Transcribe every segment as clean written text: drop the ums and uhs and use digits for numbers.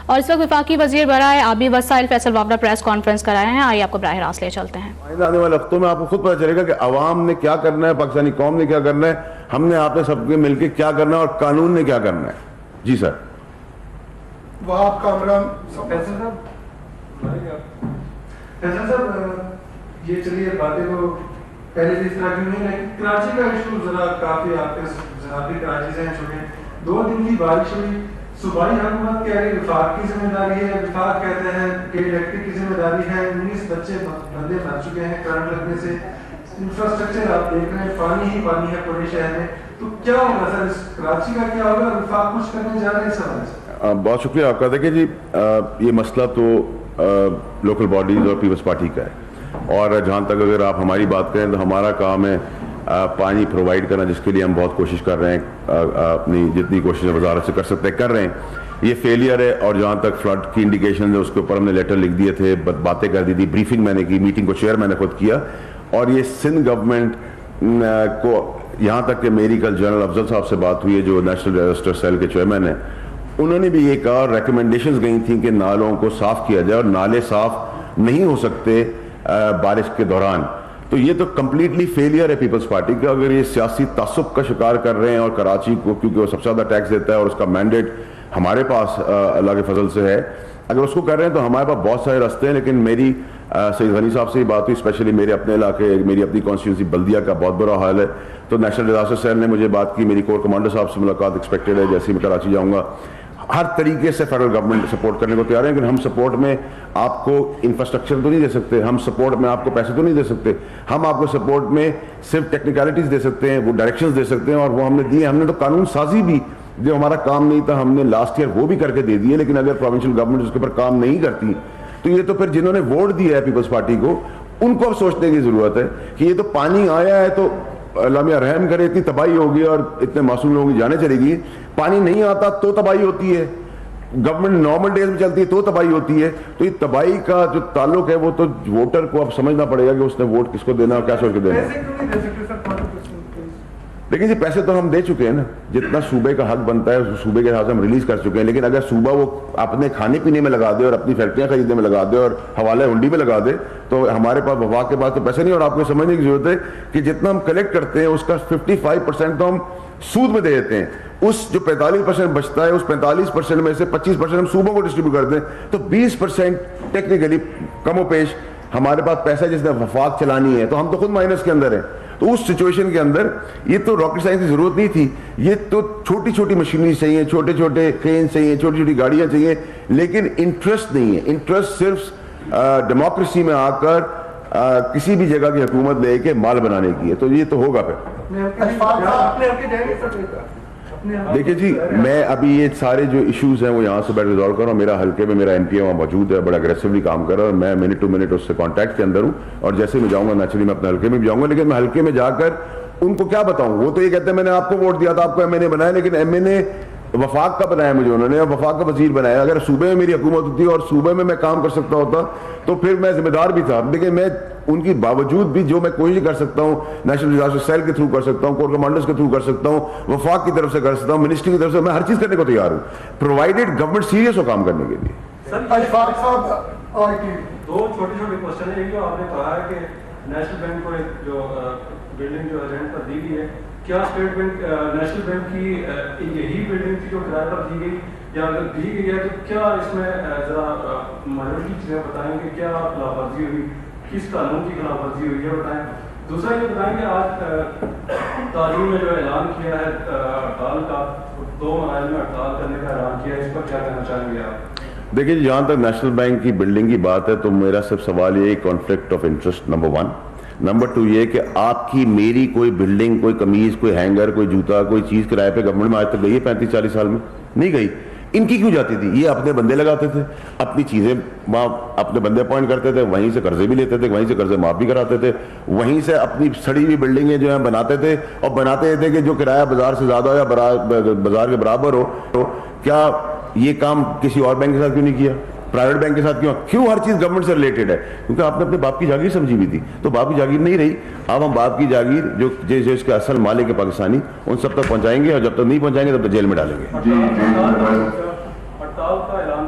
اور اس وقت وفاقی وزیر برائے آبی وسائل فیصل وابرہ پریس کانفرنس کرائے ہیں. آئیے آپ کو براہ راست لے چلتے ہیں. آنے والے ہفتوں میں آپ کو خود پتہ چلے گا کہ عوام نے کیا کرنا ہے, پاکستانی قوم نے کیا کرنا ہے, ہم نے آپ نے سب کے مل کے کیا کرنا ہے اور قانون نے کیا کرنا ہے. جی سر. وہاب کامران فیصل صاحب, یہ چلیے باتیں تو پہلے جس طرح کی نہیں, لیکن کراچی کا ایشو ذرا کافی آپ کے ذاتی کراچی سے چھوٹے 2 دن کی بارش ہوئی, صوبائی حکومت کہہ رہی وفاق کی ذمہ داری ہے, وفاق کہتے ہیں کہ الیکٹرک کی ذمہ داری ہے, 19 بچے بندے مر چکے ہیں کرنٹ لگنے سے, انفراسٹرکچر آپ دیکھ رہے ہیں پانی ہی پانی ہے پورے شہر میں, تو کیا ہوگا سر اس کراچی کا کیا ہوگا, وفاق کچھ کرنے جا رہے ہیں اس حوالے سے؟ بہت شکریہ آپ کا. دیکھیں جی, یہ مسئلہ تو لوکل باڈیز اور پیپلز پارٹی کا ہے, اور جہاں تک اگر آپ ہماری بات کریں تو ہمارا کام ہے پانی پرووائڈ کرنا, جس کے لیے ہم بہت کوشش کر رہے ہیں, اپنی جتنی کوششیں وزارت سے کر سکتے ہیں کر رہے ہیں. یہ فیلئر ہے, اور جہاں تک فلڈ کی انڈیکیشن ہے اس کے اوپر ہم نے لیٹر لکھ دیے تھے, باتیں کر دی تھی, بریفنگ میں نے کی, میٹنگ کو چیئر میں نے خود کیا, اور یہ سندھ گورنمنٹ کو, یہاں تک کہ میری کل جنرل افضل صاحب سے بات ہوئی ہے جو نیشنل ڈیزاسٹر سیل کے چیئرمین ہیں, انہوں نے بھی یہ کہا, اور ریکمنڈیشنز گئی تھیں کہ نالوں کو صاف کیا جائے, اور نالے صاف نہیں ہو سکتے بارش کے دوران. تو یہ تو کمپلیٹلی فیلئر ہے پیپلز پارٹی کا. اگر یہ سیاسی تعصب کا شکار کر رہے ہیں, اور کراچی کو کیونکہ وہ سب سے زیادہ ٹیکس دیتا ہے اور اس کا مینڈیٹ ہمارے پاس اللہ کے فضل سے ہے, اگر اس کو کر رہے ہیں تو ہمارے پاس بہت سارے راستے ہیں. لیکن میری سید غنی صاحب سے یہ بات ہوئی, اسپیشلی میرے اپنے علاقے, میری اپنی کانسٹیٹیونسی بلدیہ کا بہت برا حال ہے, تو نیشنل ڈیزاسٹر سیل نے مجھے بات کی, میری کور کمانڈر صاحب سے ملاقات ایکسپیکٹڈ ہے, جیسے ہی میں کراچی جاؤں گا. ہر طریقے سے فیڈرل گورنمنٹ سپورٹ کرنے کو تیار ہے, لیکن ہم سپورٹ میں آپ کو انفراسٹرکچر تو نہیں دے سکتے, ہم سپورٹ میں آپ کو پیسے تو نہیں دے سکتے, ہم آپ کو سپورٹ میں صرف ٹیکنیکلٹیز دے سکتے ہیں, وہ ڈائریکشنز دے سکتے ہیں, اور وہ ہم نے دیے. ہم نے تو قانون سازی بھی, جو ہمارا کام نہیں تھا, ہم نے لاسٹ ایئر وہ بھی کر کے دے دیے. لیکن اگر پروونشل گورنمنٹ اس کے اوپر کام نہیں کرتی تو یہ تو پھر جنہوں نے ووٹ دیا ہے پیپلز پارٹی کو, ان کو اب سوچنے کی ضرورت ہے کہ یہ تو پانی آیا ہے تو اللہ میاں رحم کرے, اتنی تباہی ہوگی اور اتنے معصوم لوگوں کی جانیں چلے گی. پانی نہیں آتا تو تباہی ہوتی ہے, گورنمنٹ نارمل ڈیز میں چلتی ہے تو تباہی ہوتی ہے. تو یہ تباہی کا جو تعلق ہے وہ تو ووٹر کو اب سمجھنا پڑے گا کہ اس نے ووٹ کس کو دینا اور کیا سوچ کے دینا. لیکن جی پیسے تو ہم دے چکے ہیں نا, جتنا صوبے کا حق بنتا ہے صوبے کے حساب سے ہم ریلیز کر چکے ہیں. لیکن اگر صوبہ وہ اپنے کھانے پینے میں لگا دے اور اپنی فیکٹریاں خریدنے میں لگا دے اور حوالہ ہنڈی میں لگا دے, تو ہمارے پاس وفاق کے پاس تو پیسے نہیں. اور آپ کو سمجھنے کی ضرورت ہے کہ جتنا ہم کلیکٹ کرتے ہیں اس کا 55% تو ہم سود میں دے دیتے ہیں. اس جو 45% بچتا ہے, اس 45% میں سے 25% ہم صوبوں کو ڈسٹریبیوٹ کرتے ہیں, تو 20% ٹیکنیکلی کم و بیش ہمارے پاس پیسہ جس نے وفاق چلانی ہے, تو ہم تو خود مائنس کے اندر ہیں. تو اس سچویشن کے اندر یہ تو راکٹ سائنس کی ضرورت نہیں تھی, یہ تو چھوٹی چھوٹی مشینری چاہیے, چھوٹے چھوٹے کرین چاہیے, چھوٹی چھوٹی گاڑیاں چاہیے, لیکن انٹرسٹ نہیں ہے. انٹرسٹ صرف ڈیموکریسی میں آ کر کسی بھی جگہ کی حکومت لے کے مال بنانے کی ہے. تو یہ تو ہوگا پھر. دیکھیے جی, میں ابھی یہ سارے جو ایشوز ہیں وہ یہاں سے بیٹھ ریزالو کر رہا ہوں. میرا حلقے میں میرا MP وہاں موجود ہے, بڑا اگریسولی کام کر رہا ہے, اور میں منٹ ٹو منٹ اس سے کانٹیکٹ کے اندر ہوں. اور جیسے میں جاؤں گا نیچرلی میں اپنے حلقے میں بھی جاؤں گا. لیکن میں حلقے میں جا کر ان کو کیا بتاؤں, وہ تو یہ کہتے ہیں میں نے آپ کو ووٹ دیا تھا, آپ کو MNA بنایا, لیکن MNA وفاق کا بنایا مجھے انہوں نے, اور وفاق کا وزیر بنایا. اگر صوبے میں میری حکومت ہوتی اور صوبے میں کام کر سکتا ہوتا تو پھر میں ذمہ دار بھی تھا. لیکن میں ان کی باوجود بھی جو میں کوشش کر سکتا ہوں, نیشنل ڈیزاسٹر سیل کے تھرو کر سکتا ہوں, کور کمانڈرز کے تھرو کر سکتا ہوں, وفاق کی طرف سے کر سکتا ہوں, منسٹری کی طرف سے, میں ہر چیز کرنے کو تیار ہوں, پرووائڈیڈ گورنمنٹ سیریس ہو کام کرنے کے لیے. دو چھوٹی چھوٹی کوشچن ہیں. جو آپ نے کہا ہے کہ نیشنل بینک کو ایک جو بلڈنگ جو رینٹ پر دی گئی ہے, کیا اسٹیٹ بینک نیشنل بینک کی یہی بلڈنگ تھی جو کرایہ پر دی گئی, یا اگر دی گئی ہے تو کیا اس میں ذرا مائنورٹی چیزیں بتائیں کہ کیا خلاف ورزی ہوئی, کس قانون کی خلاف ورزی ہوئی ہے بتائیں. دوسرا یہ بتائیں کہ آج تعلیم میں جو اعلان کیا ہے ہڑتال کا, 2 مراحل میں ہڑتال کرنے کا اعلان کیا ہے, اس پر کیا کہنا چاہیں گے آپ؟ دیکھیے جہاں تک نیشنل بینک کی بلڈنگ کی بات ہے تو میرا صرف سوال یہ conflict of interest number 1. Number 2 یہ کہ آپ کی میری کوئی بلڈنگ, کوئی قمیض, کوئی ہینگر, کوئی جوتا, کوئی چیز کرائے پہ گورنمنٹ میں آج تک گئی ہے 35-40 سال میں؟ نہیں گئی. ان کی کیوں جاتی تھی؟ یہ اپنے بندے لگاتے تھے, اپنی چیزیں وہاں اپنے بندے اپوائنٹ کرتے تھے, وہیں سے قرضے بھی لیتے تھے, وہیں سے قرضے معاف بھی کراتے تھے, وہیں سے اپنی سڑی ہوئی بلڈنگیں جو ہیں بناتے تھے, اور بناتے تھے کہ جو کرایہ بازار سے زیادہ ہو یا بازار کے برابر ہو. تو کیا یہ کام کسی اور بینک کے ساتھ کیوں نہیں کیا, پرائیویٹ بینک کے ساتھ کیوں ہر چیز گورنمنٹ سے ریلیٹڈ ہے؟ کیونکہ آپ نے اپنے باپ کی جاگیر سمجھی ہوئی تھی, تو باپ کی جاگیر نہیں رہی. اب ہم باپ کی جاگیر جو اس کے اصل مالک ہے پاکستانی, ان سب تک پہنچائیں گے, اور جب تک نہیں پہنچائیں گے تب تک جیل میں ڈالیں گے. ہڑتال کا اعلان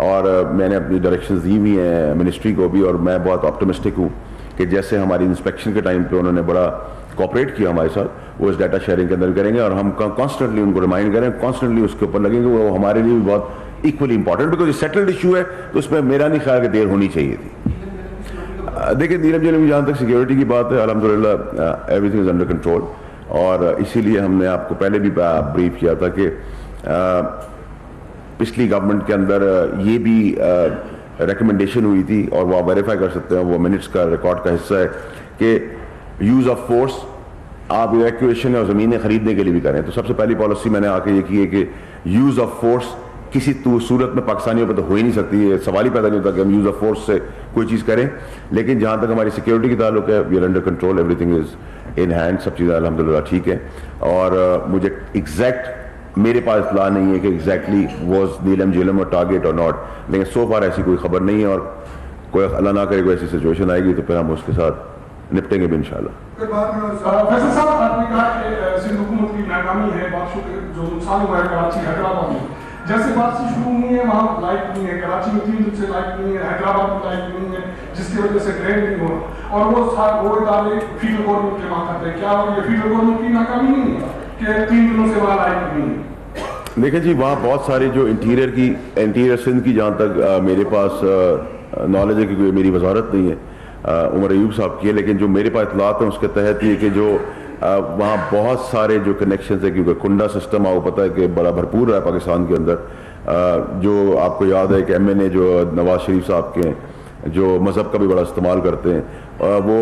اور میں نے اپنی ڈائریکشنز دی ہوئی ہیں منسٹری کو بھی, اور میں بہت آپٹمسٹک ہوں کہ جیسے ہماری انسپیکشن کے ٹائم پہ انہوں نے بڑا کوآپریٹ کیا ہمارے ساتھ, وہ اس ڈیٹا شیئرنگ کے اندر کریں گے, اور ہم کانسٹنٹلی ان کو ریمائنڈ کریں, کانسٹنٹلی اس کے اوپر لگیں گے. وہ ہمارے لیے بھی بہت ایکولی امپورٹنٹ, بیکاز یہ سیٹلڈ ایشو ہے, تو اس میں میرا نہیں خیال کہ دیر ہونی چاہیے تھی. دیکھیں نیلم جیل میں جہاں تک سیکیورٹی کی بات ہے, الحمدللہ every thing is under control, اور اسی لیے ہم نے آپ کو پہلے بھی بریف کیا تھا کہ پچھلی گورنمنٹ کے اندر یہ بھی ریکمنڈیشن ہوئی تھی, اور وہ آپ ویریفائی کر سکتے ہیں, وہ منٹس کا ریکارڈ کا حصہ ہے, کہ یوز آف فورس آپ ایویکویشن اور زمینیں خریدنے کے لیے بھی کریں. تو سب سے پہلی پالیسی میں نے آ کے یہ کی ہے کہ یوز آف فورس کسی صورت میں پاکستانیوں پہ تو ہو ہی نہیں سکتی, یہ سوال ہی پیدا نہیں ہوتا کہ ہم یوز آف فورس سے کوئی چیز کریں. لیکن جہاں تک ہماری سیکیورٹی کی تعلق ہے, we are under control, everything is in hand, سب چیزیں الحمدللہ ٹھیک ہیں. اور مجھے ایگزیکٹ میرے پاس اطلاع نہیں ہے کہ ایگزیکٹلی واز نیلم جیلم اور ٹارگیٹ اور ناٹ, لیکن سو فار ایسی کوئی خبر نہیں ہے, اور کوئی اللہ نہ کرے کوئی ایسی سچویشن آئے گی تو پھر ہم اس کے ساتھ نپٹیں گے بھی انشاءاللہ. فیصل صاحب, آپ نے کہا کہ سندھ حکومت کی ناکامی ہے, بارشوں کے جو نقصان ہوا ہے کراچی حیدرآباد میں, جیسے بات سے شروع ہوئی ہے وہاں لائٹ نہیں ہے, کراچی میں 3 دن سے لائٹ نہیں ہے, حیدرآباد میں لائٹ نہیں ہے, جس کی وجہ سے ڈرین نہیں ہو, اور وہ ادارے فیڈرل گورنمنٹ کے وہاں کرتے ہیں. کیا یہ فیڈرل گورنمنٹ کی ناکامی نہیں ہے کہ 3 دنوں سے وہاں لائٹ نہیں ہے؟ دیکھیں جی, وہاں بہت سارے جو انٹیریئر سندھ کی, جہاں تک میرے پاس نالج ہے, کیونکہ میری وزارت نہیں ہے, عمر ایوب صاحب کی ہے, لیکن جو میرے پاس اطلاعات ہیں اس کے تحت یہ کہ جو وہاں بہت سارے جو کنیکشنز ہیں, کیونکہ کنڈا سسٹم آپ کو پتہ ہے کہ بڑا بھرپور رہا ہے پاکستان کے اندر. جو آپ کو یاد ہے کہ ایم این اے جو نواز شریف صاحب کے ہیں, جو مذہب کا بھی بڑا استعمال کرتے ہیں, وہ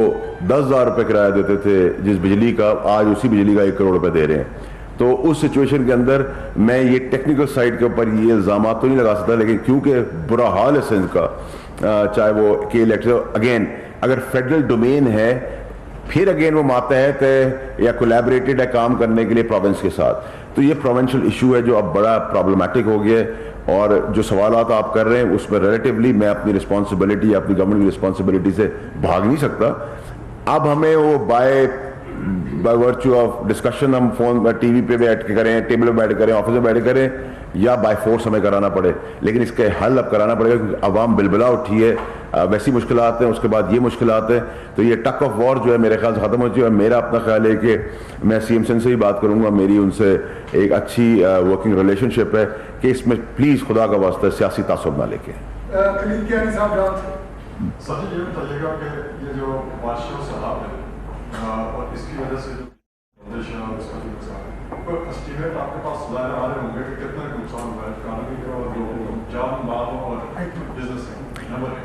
10,000 روپے کرایہ دیتے تھے جس بجلی کا, آج اسی بجلی کا 1 کروڑ روپے دے رہے ہیں. تو اس سچویشن کے اندر میں یہ ٹیکنیکل سائڈ کے اوپر یہ الزامات تو نہیں لگا سکتا, لیکن کیونکہ برا حال ہے سندھ کا, چاہے وہ کے الیکٹر اگین اگر فیڈرل ڈومین ہے, پھر اگین وہ ماتحت ہے یا کولیبریٹڈ ہے کام کرنے کے لیے پروونس کے ساتھ. تو یہ پروونشل ایشو ہے جو اب بڑا پرابلمٹک ہو گیا ہے, اور جو سوالات آپ کر رہے ہیں اس میں ریلیٹیولی میں اپنی رسپانسبلٹی, اپنی گورنمنٹ کی رسپانسبلٹی سے بھاگ نہیں سکتا. اب ہمیں وہ بائی ورچو آف ڈسکشن ہم فون ٹی وی پہ بیٹھ کے کریں, ٹیبل پہ بیٹھ کریں, آفس میں بیٹھ کریں, یا بائی فورس ہمیں کرانا پڑے, لیکن اس کا حل اب کرانا پڑے گا, کیونکہ عوام بلبلا اٹھی ہے, ویسی مشکلات ہیں, اس کے بعد یہ مشکلات ہیں. تو یہ ٹک آف وار جو ہے میرے خیال سے ختم ہو چکی ہے. میرا اپنا خیال ہے کہ میں سی ایم سندھ سے ہی بات کروں گا, میری ان سے ایک اچھی ورکنگ ریلیشن شپ ہے, کہ اس میں پلیز خدا کا واسطہ سیاسی تعصب نہ لے کے. سب یہ بتائیے گا کہ یہ جو بادشاہ صاحب ہے اور اس کی وجہ سے جو اور اس کا جو نقصان کوئی اسٹیمیٹ آپ کے پاس ظاہر آ رہے ہوں گے کہ کتنا نقصان ہوا ہے اکانومی کا, اور جو جان مال اور بزنس ہے نمبر ہے.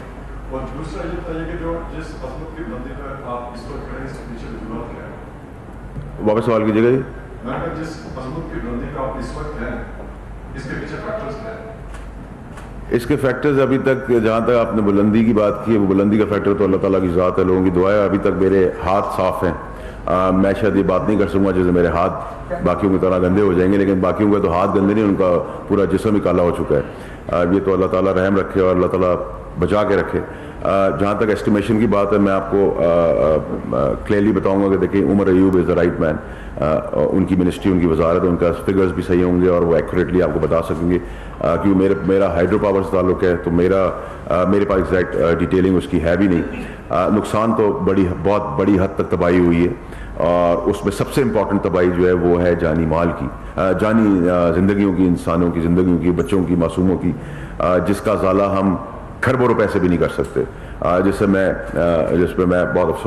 اور دوسرا یہ بتائیے کہ جو جس عظمت کی بلندی پر آپ اس وقت کھڑے ہیں اس کے پیچھے وجوہات کیا ہے؟ واپس سوال کیجیے گا جی. میں کہ جس عظمت کی بلندی پر آپ اس وقت ہیں اس کے پیچھے فیکٹرز کیا ہے؟ اس کے فیکٹرز ابھی تک, جہاں تک آپ نے بلندی کی بات کی ہے, وہ بلندی کا فیکٹر تو اللہ تعالیٰ کی ذات ہے, لوگوں کی دعا ہے. ابھی تک میرے ہاتھ صاف ہیں, میں شاید یہ بات نہیں کر سکوں گا جیسے میرے ہاتھ باقیوں کی طرح گندے ہو جائیں گے, لیکن باقیوں کا تو ہاتھ گندے نہیں, ان کا پورا جسم ہی کالا ہو چکا ہے. یہ تو اللہ تعالیٰ رحم رکھے اور اللہ تعالیٰ بچا کے رکھے. جہاں تک ایسٹیمیشن کی بات ہے, میں آپ کو کلیئرلی بتاؤں گا کہ دیکھیں عمر ایوب از دا رائٹ مین. ان کی منسٹری, ان کی وزارت, ان کا فگرز بھی صحیح ہوں گے اور وہ ایکوریٹلی آپ کو بتا سکیں گے, کیونکہ میرا ہائیڈرو پاور سے تعلق ہے, تو میرے پاس ایگزیکٹ ڈیٹیلنگ اس کی ہے بھی نہیں. نقصان تو بہت بڑی حد تک تباہی ہوئی ہے, اور اس میں سب سے امپورٹنٹ تباہی جو ہے وہ ہے جانی مال کی, جانی زندگیوں کی, انسانوں کی زندگیوں کی, بچوں کی, معصوموں کی, جس کا ازالہ ہم کھربوں روپے سے بھی نہیں کر سکتے. جس پہ میں بہت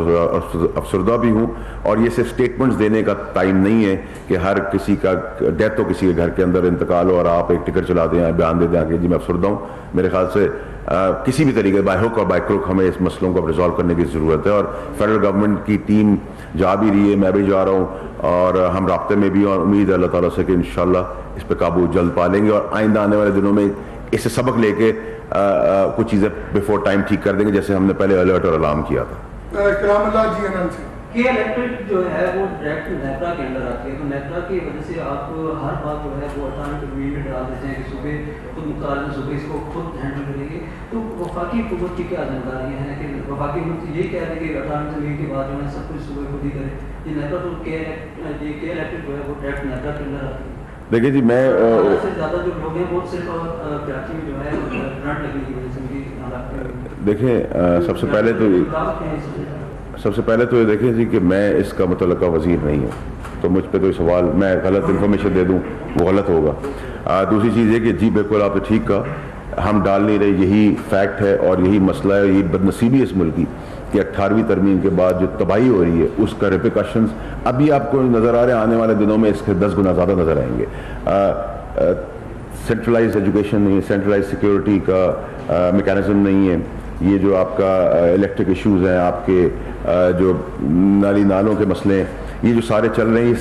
افسردہ بھی ہوں, اور یہ صرف اسٹیٹمنٹس دینے کا ٹائم نہیں ہے کہ ہر کسی کا ڈیتھ ہو, کسی کے گھر کے اندر انتقال ہو, اور آپ ایک ٹکٹ چلا دیں, بیان دے دیں کہ جی میں افسردہ ہوں. میرے خیال سے کسی بھی طریقے بائی ہک اور بائی کروک ہمیں اس مسئلوں کو ریزالو کرنے کی ضرورت ہے, اور فیڈرل گورنمنٹ کی ٹیم جا بھی رہی ہے, میں بھی جا رہا ہوں, اور ہم رابطے میں بھی, اور امید ہے اللہ تعالیٰ سے کہ انشاءاللہ اس پہ قابو جلد پا لیں گے, اور آئندہ آنے والے دنوں میں اس سے سبق لے کے کچھ چیزیں بیفور ٹائم ٹھیک کر دیں گے, جیسے ہم نے پہلے الرٹ اور الارم کیا تھا. کرام اللہ جی انن سے کہ الیکٹرک جو ہے وہ ڈائریکٹ نیپرا کے اندر آتی ہے, تو نیپرا کی وجہ سے آپ ہر بات جو ہے وہ اٹھارہ میں ڈال دیتے ہیں کہ صوبے خود مختار صوبے اس کو خود ہینڈل کریں گے. تو وفاقی حکومت کی کیا ذمہ داریاں ہیں کہ وفاقی حکومت یہ کہہ رہے ہیں کہ 18 زمین کے بعد جو ہے سب کچھ صوبے خود ہی کرے. یہ نیپرا تو کے الیکٹرک جو ہے وہ ڈائریکٹ نیپرا کے اندر آتی ہے. دیکھیے جی میں سے زیادہ جو لوگ ہیں وہ صرف کراچی میں جو ہے کرنٹ لگنے کی وجہ سے ان کی حالات دیکھیں سب سے پہلے تو یہ دیکھیں جی کہ میں اس کا متعلقہ وزیر نہیں ہوں، تو مجھ پہ تو سوال میں غلط انفارمیشن دے دوں وہ غلط ہوگا۔ دوسری چیز یہ کہ جی بالکل آپ نے ٹھیک کہا، ہم ڈال نہیں رہے، یہی فیکٹ ہے اور یہی مسئلہ ہے، یہی بدنصیبی اس ملک کی کہ 18ویں ترمیم کے بعد جو تباہی ہو رہی ہے اس کا ریپیکشنز ابھی آپ کو نظر آ رہے ہیں، آنے والے دنوں میں اس کے 10 گنا زیادہ نظر آئیں گے۔ سینٹرلائز ایجوکیشن نہیں ہے، سینٹرلائز سیکیورٹی کا میکانزم نہیں ہے، یہ جو آپ کا الیکٹرک ایشوز ہیں، آپ کے جو نالوں کے مسئلے ہیں، یہ جو سارے چل رہے ہیں